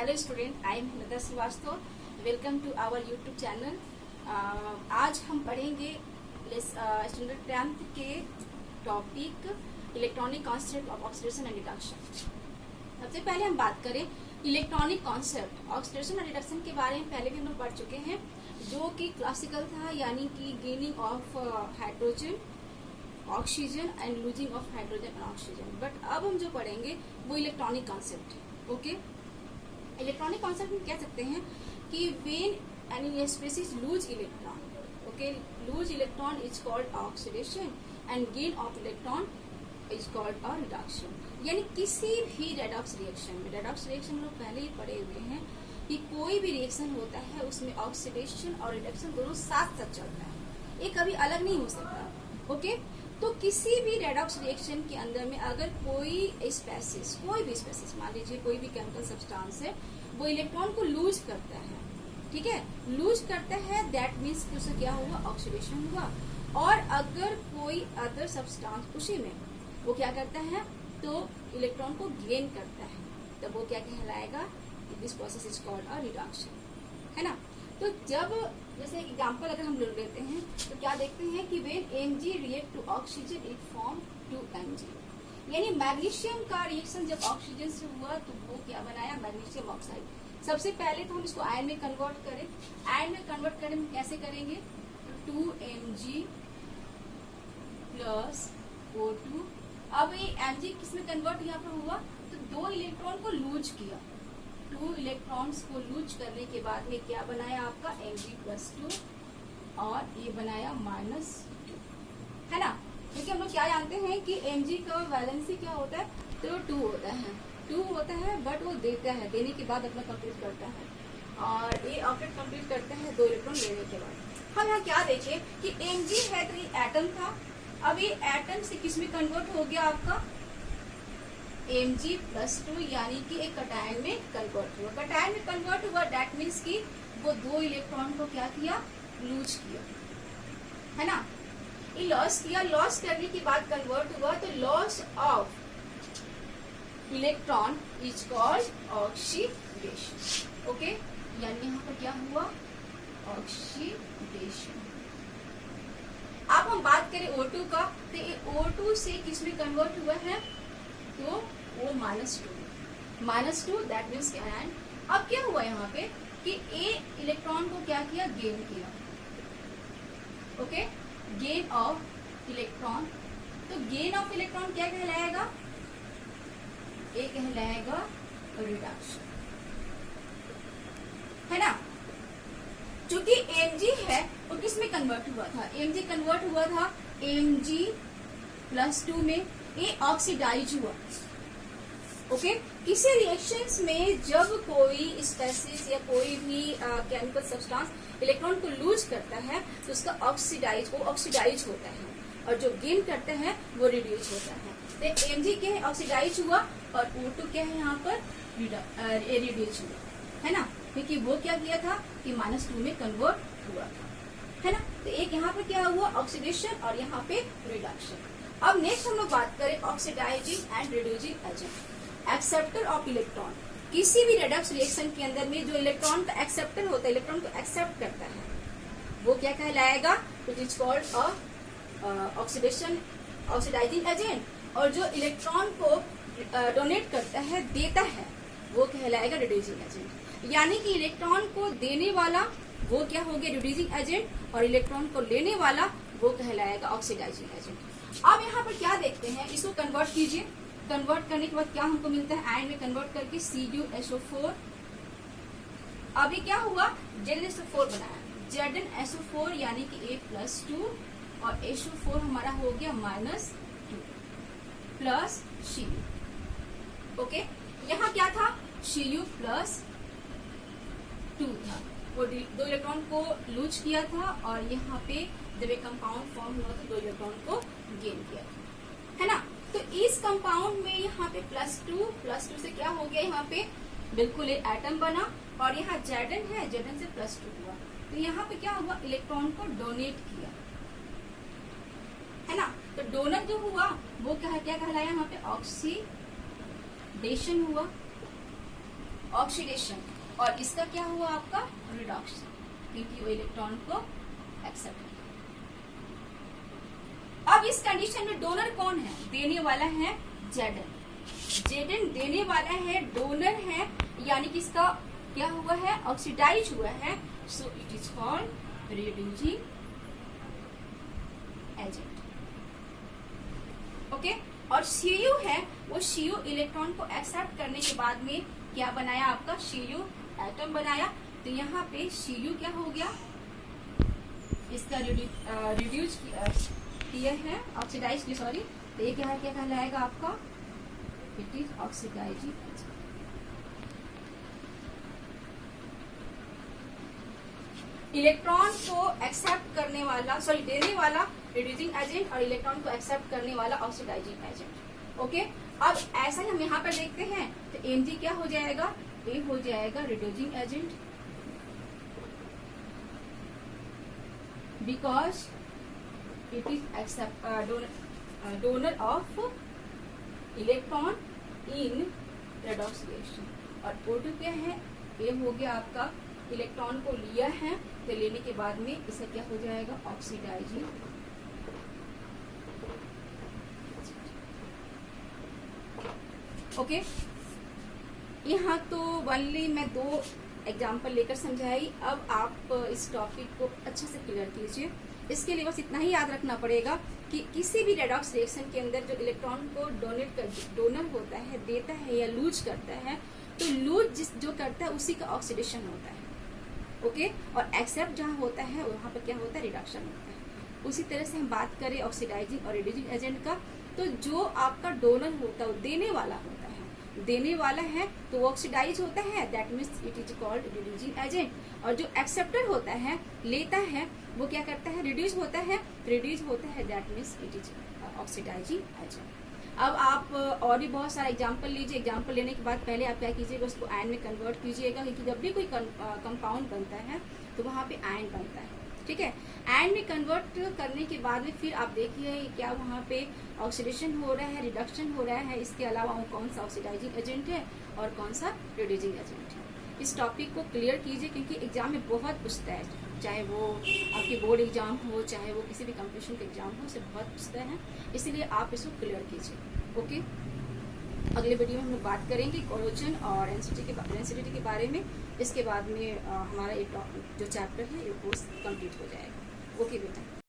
Hello student, I am Lata Srivastava. Welcome to our YouTube channel. आज हम पढ़ेंगे स्टैंडर्ड 10th के topic electronic concept of oxidation and reduction. सबसे पहले हम बात करें electronic concept oxidation and reduction के बारे में। पहले भी हम लोग पढ़ चुके हैं, जो कि क्लासिकल था, यानी कि gaining of hydrogen, oxygen and losing of hydrogen and oxygen. But अब हम जो पढ़ेंगे वो इलेक्ट्रॉनिक कॉन्सेप्ट है। ओके, इलेक्ट्रॉनिक कॉन्सेप्ट में कह सकते हैं कि when any species loose electron, okay, loose electron is called oxidation and gain of electron is called a reduction. यानी किसी भी रेडॉक्स रिएक्शन में, रेडॉक्स रिएक्शन हम लोग पहले ही पढ़े हुए हैं कि कोई भी रिएक्शन होता है उसमें ऑक्सीडेशन और रिडक्शन दोनों साथ साथ चलता है, ये कभी अलग नहीं हो सकता। ओके, तो किसी भी रेडॉक्स रिएक्शन के अंदर में अगर कोई स्पेसिस, कोई भी स्पेसिस, मान लीजिए कोई भी केमिकल सब्सटेंस है, वो इलेक्ट्रॉन को लूज करता है, ठीक है, लूज करता है, दैट मीन्स कि उसे क्या हुआ, ऑक्सीडेशन हुआ। और अगर कोई अदर सब्सटेंस उसी में वो क्या करता है, तो इलेक्ट्रॉन को गेन करता है, तब वो क्या कहलाएगा, this process is called a reduction, है ना। तो जब जैसे एग्जांपल अगर हम लोग लेते हैं तो क्या देखते हैं कि when Mg react to oxygen it form 2Mg, यानी मैग्नीशियम का रिएक्शन जब ऑक्सीजन से हुआ तो वो क्या बनाया, मैग्नीशियम ऑक्साइड। सबसे पहले तो हम इसको आयन में कन्वर्ट करें, आयन में कन्वर्ट करें कैसे करेंगे, 2Mg प्लस O2। अब ये Mg किस में कन्वर्ट यहाँ पर हुआ, तो दो इलेक्ट्रॉन को लूज किया, 2 इलेक्ट्रॉन्स को लूज करने के बाद में क्या बनाया आपका Mg+2 और ये बनाया -2, है ना। क्योंकि हम लोग क्या जानते हैं कि Mg का वैलेंसी क्या होता है, तो 2 होता है, 2 होता है, बट वो देता है, देने के बाद अपना कंप्लीट करता है, और ये ऑक्टेट कंप्लीट करता है 2 इलेक्ट्रॉन लेने के बाद। हम यहाँ क्या देखें कि Mg है तो ये एटम था, अब ये एटम से किस में कन्वर्ट हो गया आपका Mg+2, यानी कि एक कटायन में कन्वर्ट हुआ। कटायन में कन्वर्ट हुआ, दैट मीन्स कि वो 2 इलेक्ट्रॉन को क्या किया, लूज किया, है ना। ये लॉस किया, लॉस करने के बाद कन्वर्ट हुआ, तो loss of electron is called oxidation. Okay, यानी यहाँ पर क्या हुआ, ऑक्सीडेशन। अब हम बात करें O2 का, तो ये O2 से किस में कन्वर्ट हुआ है, तो वो -2, दैट मीन्स क्या है। अब क्या हुआ यहाँ पे कि ए इलेक्ट्रॉन को क्या किया, गेन किया, ओके, गेन ऑफ इलेक्ट्रॉन। तो गेन ऑफ इलेक्ट्रॉन क्या कहलाएगा, ये कहलाएगा रिडक्शन, है ना। चूंकि Mg है वो किस में कन्वर्ट हुआ था, Mg कन्वर्ट हुआ था Mg+2 में, ये ऑक्सीडाइज हुआ। ओके, किसी रिएक्शंस में जब कोई स्पेसिस या कोई भी केमिकल सब्सटेंस इलेक्ट्रॉन को लूज करता है तो उसका ऑक्सीडाइज होता है, और जो गेन करता है वो रिड्यूस होता है। तो Mg क्या है, ऑक्सीडाइज हुआ, और O2 क्या है यहाँ पर, रिड्यूस हुआ, है ना, क्योंकि वो क्या किया था कि -2 में कन्वर्ट हुआ था, है ना। तो एक यहाँ पे क्या हुआ, ऑक्सीडेशन, और यहाँ पे रिडक्शन। अब नेक्स्ट हम लोग बात करें oxidising and reducing agent, acceptor of electron. किसी भी रेडॉक्स रिएक्शन के अंदर में जो इलेक्ट्रॉन का एक्सेप्टर होता है, इलेक्ट्रॉन को एक्सेप्ट करता है, वो क्या कहलाएगा, it is called oxidising agent. और जो इलेक्ट्रॉन को डोनेट करता है, देता है, वो कहलाएगा रिड्यूसिंग एजेंट। यानी कि इलेक्ट्रॉन को देने वाला वो क्या हो गया, रिड्यूसिंग एजेंट, और इलेक्ट्रॉन को लेने वाला वो कहलाएगा ऑक्सीडाइजिंग एजेंट। अब यहाँ पर क्या देखते हैं, इसको कन्वर्ट कीजिए, कन्वर्ट करने के बाद क्या हमको मिलता है, आयन में कन्वर्ट करके CuSO4। अभी क्या हुआ, ZnSO4 बनाया, ZnSO4 यानी कि A+2, और SO4 हमारा हो गया -2 प्लस Cu। ओके, यहाँ क्या था, Cu+2 था, वो 2 इलेक्ट्रॉन को लूज किया था, और यहाँ पे जब एक कंपाउंड फॉर्म हुआ तो 2 इलेक्ट्रॉन को गेन किया था, है ना। तो इस कंपाउंड में यहाँ पे +2 से क्या हो गया, यहाँ पे बिल्कुल एक एटम बना, और यहाँ Zn है, Zn से +2 हुआ, तो यहाँ पे क्या हुआ, इलेक्ट्रॉन को डोनेट किया, है ना। तो डोनर जो हुआ वो क्या कहलाया, यहाँ पे ऑक्सीडेशन हुआ, ऑक्सीडेशन, और इसका क्या हुआ आपका रिडक्शन, क्योंकि वो इलेक्ट्रॉन को एक्सेप्ट किया। अब इस कंडीशन में डोनर कौन है, देने वाला है Zn। Zn देने वाला है, डोनर है, यानी कि इसका क्या हुआ है, ऑक्सीडाइज हुआ है, so it is called reducing agent. Okay, और Cu है, वो Cu इलेक्ट्रॉन को एक्सेप्ट करने के बाद में क्या बनाया आपका, Cu एटम बनाया। तो यहाँ पे Cu क्या हो गया, इसका रिड्यूस किया है, ऑक्सीडाइज की, सॉरी। तो ये क्या कहलाएगा आपका, it is oxidising agent. Electron को एक्सेप्ट करने वाला, सॉरी देने वाला रिड्यूसिंग एजेंट, और इलेक्ट्रॉन को एक्सेप्ट करने वाला ऑक्सीडाइजिंग एजेंट। ओके, अब ऐसा ही हम यहाँ पर देखते हैं, तो Mg क्या हो जाएगा, ये हो जाएगा reducing agent, because it is accept donor of electron in redox reaction. और O2 क्या है, ये हो गया आपका, इलेक्ट्रॉन को लिया है, तो लेने के बाद में इसे क्या हो जाएगा, ऑक्सीडाइजिंग। ओके, यहाँ तो ओनली मैं 2 एग्जाम्पल लेकर समझाई। अब आप इस टॉपिक को अच्छे से क्लियर कीजिए। इसके लिए बस इतना ही याद रखना पड़ेगा कि किसी भी रेडॉक्स रिएक्शन के अंदर जो इलेक्ट्रॉन को डोनर होता है, देता है या लूज करता है, तो लूज जो करता है उसी का ऑक्सीडेशन होता है। ओके, और एक्सेप्ट जहाँ होता है वहाँ पर क्या होता है, रिडक्शन होता है। उसी तरह से हम बात करें ऑक्सीडाइजिंग और रिड्यूसिंग एजेंट का, तो जो आपका डोनर होता है वो देने वाला होता है, देने वाला है तो वो ऑक्सीडाइज होता है, that means it is called reducing agent. और जो एक्सेप्टर होता है, लेता है, वो क्या करता है, रिड्यूस होता है, that means it is oxidising agent. अब आप और भी बहुत सारा एग्जाम्पल लीजिए। एग्जाम्पल लेने के बाद पहले आप क्या कीजिएगा, उसको आयन में कन्वर्ट कीजिएगा, क्योंकि जब भी कोई कंपाउंड बनता है तो वहाँ पे आयन बनता है। ठीक है, आयन में कन्वर्ट करने के बाद में फिर आप देखिए क्या वहाँ पे ऑक्सीडेशन हो रहा है, रिडक्शन हो रहा है, इसके अलावा वो कौन सा ऑक्सीडाइजिंग एजेंट है और कौन सा रिड्यूसिंग एजेंट है। इस टॉपिक को क्लियर कीजिए, क्योंकि एग्जाम में बहुत पूछता है, चाहे वो आपके बोर्ड एग्जाम हो, चाहे वो किसी भी कंपटीशन के एग्जाम हो, उसे बहुत पूछता है, इसलिए आप इसको क्लियर कीजिए। ओके, अगले वीडियो में हम लोग बात करेंगे कोरोजन और डेंसिटी के बारे में। इसके बाद में हमारा ये जो चैप्टर है ये कोर्स कंप्लीट हो जाएगा। ओके बेटा।